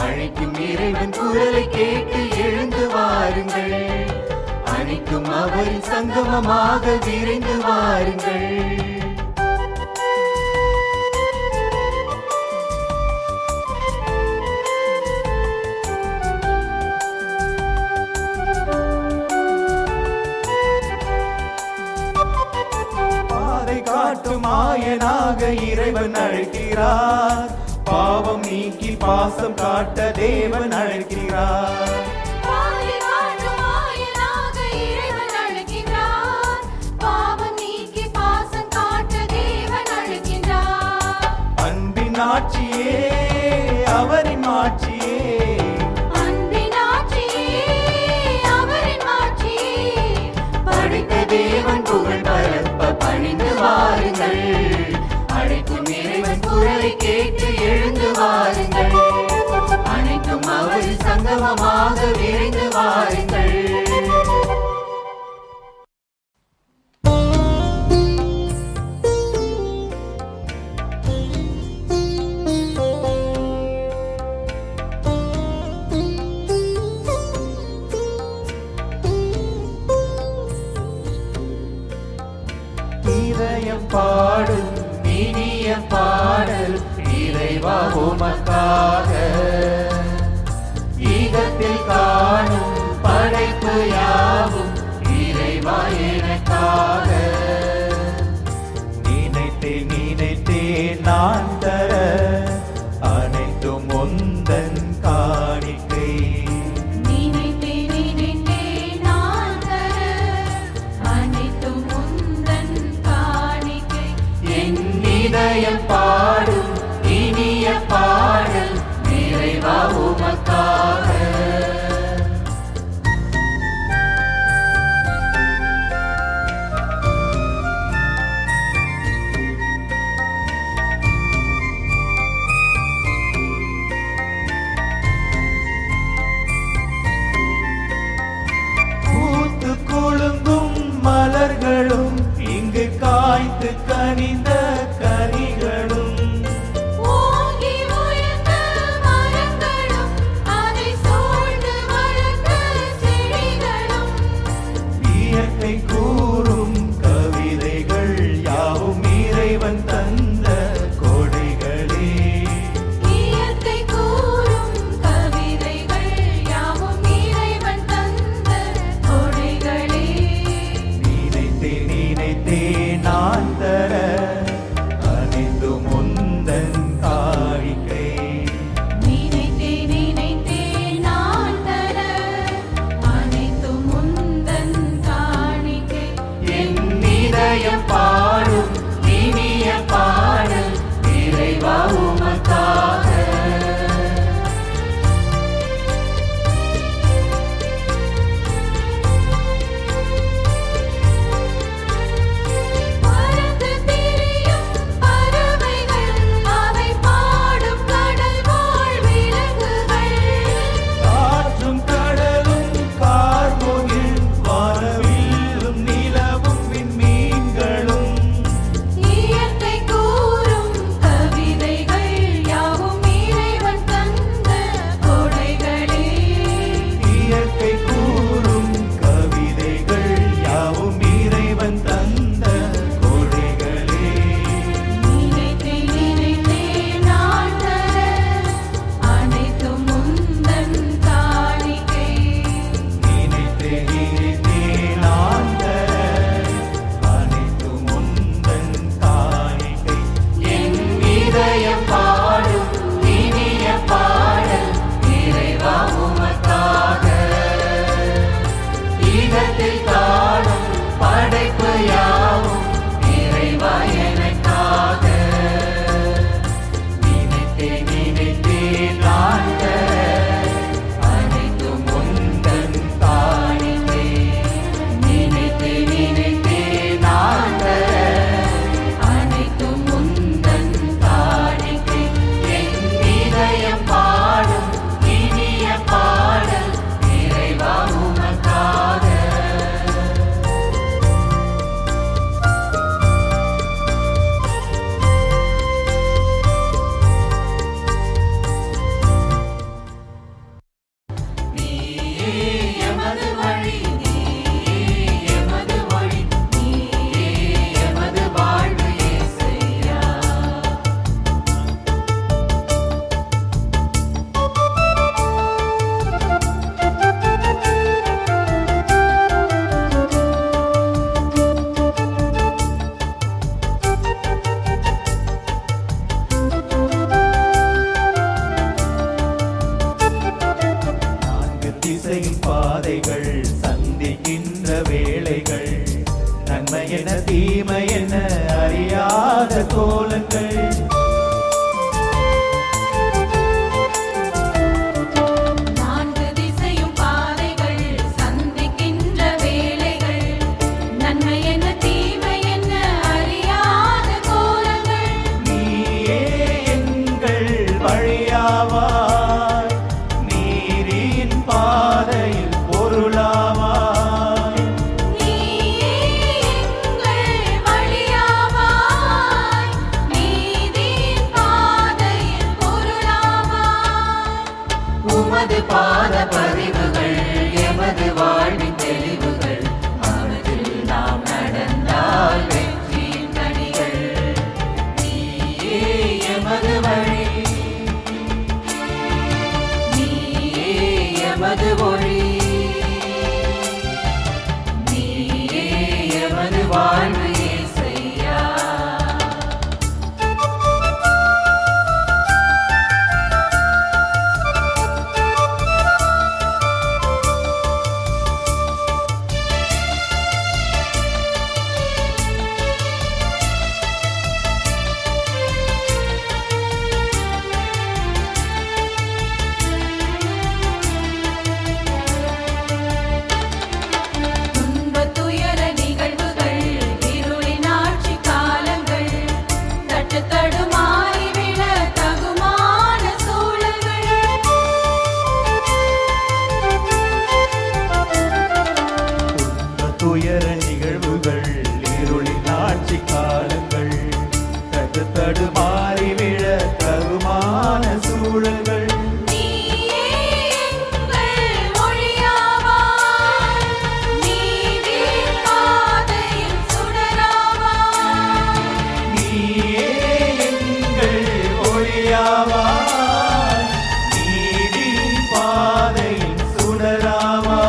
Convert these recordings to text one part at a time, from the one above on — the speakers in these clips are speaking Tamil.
அழைக்கும் இறைவன் குரலை கேட்டு எழுந்து வாருங்கள். அனைத்தும் அவரின் சங்கமமாக விரைந்து வாருங்கள். பாதை காட்டும் மாயனாக இறைவன் அழைக்கிறார். பாவம் நீக்கி பாசம் காட்ட தேவன் அழைக்கிறார். அன்பின் ஆட்சியே அவரின் ஆட்சியே, படைத்த தேவன் புகழ் பரப்ப பணிந்து வாருங்கள். அழைக்கும் இறைவன் குரலை கேட்டு எழுந்து வாருங்கள். அனைத்தும் அவரின் சங்கமமாக விரைந்து வாருங்கள். இதயம் பாடும் இனிய பாடல் இறைவா உமக்காக. ஈகத்தில் காணும் படைப்பு யாவும் இறைவா எனக்காக. நினைத்தேன் நினைத்தேன் நான் தர அனைத்தும் உந்தன் காணிக்கை. இதயம் பாடும் இனிய பாடல் இறைவா உமக்காக. பூத்து குலுங்கும் மலர்களும் இங்கு காய்த்து கனிந்த கனிகளும், ஓங்கி உயர்ந்த மரங்களும் கோலங்கள். வழியாவாய், நீரின் பாதையில் பொருளாவாய். நீயே எங்கள் வழியாவாய், நீதியின் பாதையில் பொருளாவாய். உமது பாத பதிவுகள் எமது வாழ்வின் தெளிவுகள். அவற்றில் நாம் நடந்தால் வெற்றியின் கனிகள். நீயே எமது வழி, எமது ஒளி, நீயே எமது வாழ்வு இயேசையா. துயர நிகழ்வுகள், இருளின் ஆட்சி காலங்கள், தட்டு தடுமாறி விழ தகுமான சூழல்கள். நீயே எங்கள் ஒளியாவாய், நீதியின் பாதையில் சுடராவாய். நீயே எங்கள் ஒளியாவாய், நீதியின் பாதையில் சுடராவாய்.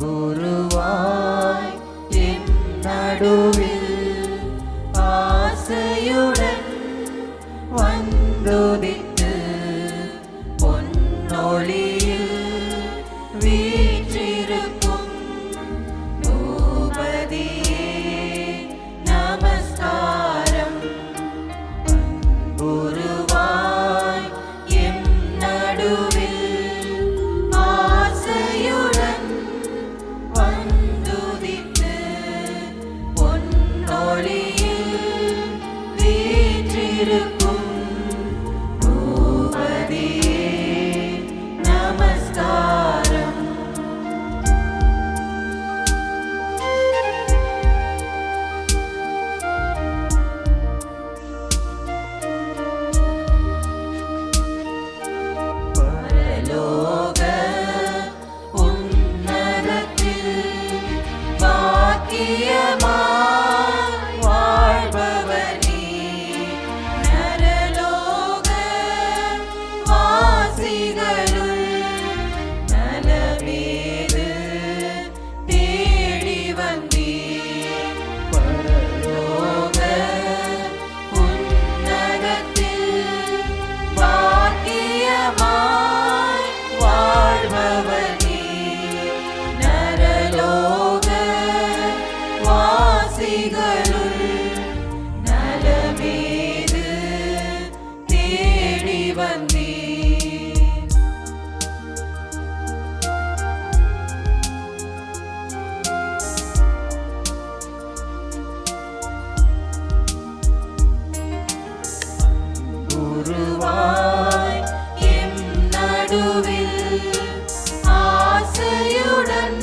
குருவாய் என் நடுவில் ஆசையுடன் வந்துதித்து பொன்னொழியில் வீற்றிருக்கும் பூபதியே நமஸ்காரம். குருவாய் என் நடுவில் ஆசையுடன் வந்துதித்து பொன்னொழியில் வீற்றிருக்கும் பூபதியே நமஸ்காரம். பரலோக உன்னதத்தில் பாக்கியமாய் வாழ்பவர் நீர். நரலோக வாசிகளுள் நலமேது தேடி வந்தீர். பரலோக உன்னதத்தில் பாக்கியமாய் வாழ்பவர் நீர். நரலோக வாசிகளுள் நலமேது தேடி வந்தீர். குருவாய் என் நடுவில் ஆசையுடன்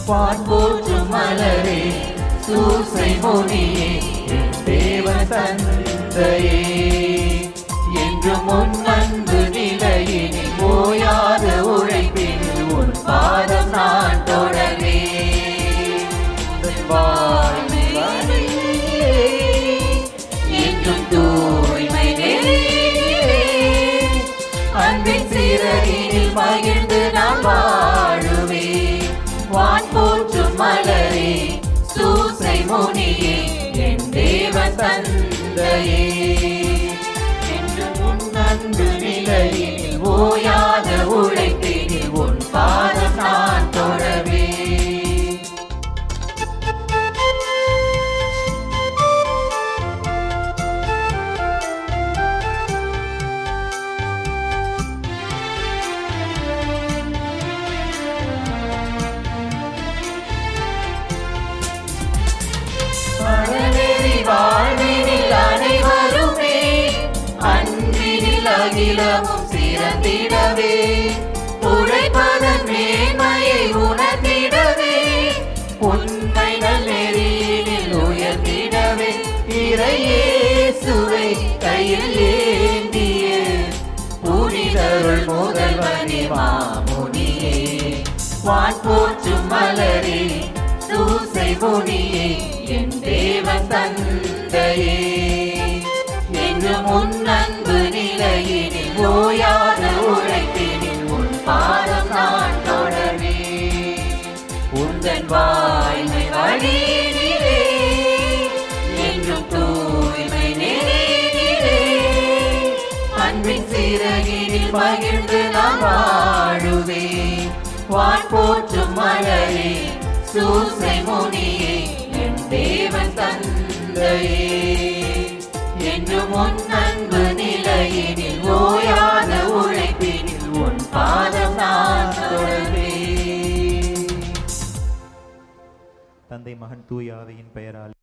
வான் போற்றும் மலரே சூசை மொழியே என் தேவ தந்தையே என்றும் உன் அன்பு நிலையினில் ஓயாத உழைப்பில் உன் பாதம் நான் தொடரே வாழ்வை வழியிலே என்றும் தூய்மை நெறியிலே அன்பின் சிறகினில் மகிழ்ந்து நான் வாழுவேன் வான் போற்றும் மலரே சூசை முனியே என் தேவ தந்தையே என்றும் உன் அன்பு நிலையில் ஓயாத உழைப்பினில் உன் பாதம் நான் தொடவே அறநெறி வாழ்வினில் அனைவருமே அன்பினில் அகிலமும் சிறந்திடவே உழைப்பதன் மேன்மையை உணர்ந்திடவே உண்மை நெறியினில் உயர்ந்திடவே இறையேசுவை கையில் ஏந்திய புனிதருள் முதல்வனே மாமுனியே வான் போற்றும் மலரே சூசை முனியே என் தேவ தந்தையே என்றும் உன் அன்பு நிலையினில் ஓயாத உழைப்பினில் உன் பாதம் நான் தொடவே உந்தன் வாய்மை வழியினிலே என்றும் தூய்மை நெறியினிலே அன்பின் சிறகினில் மகிழ்ந்து நான் வாழுவேன் வான் போற்றும் மலரே சூசை முனியே என் தேவன் தந்தையே என்றும் உன் அன்பு நிலையினில் ஓயாத உழைப்பினில் உன் பாதம் நான் தொடர்வேன். தந்தை மகன் தூய ஆவியின் பெயரால்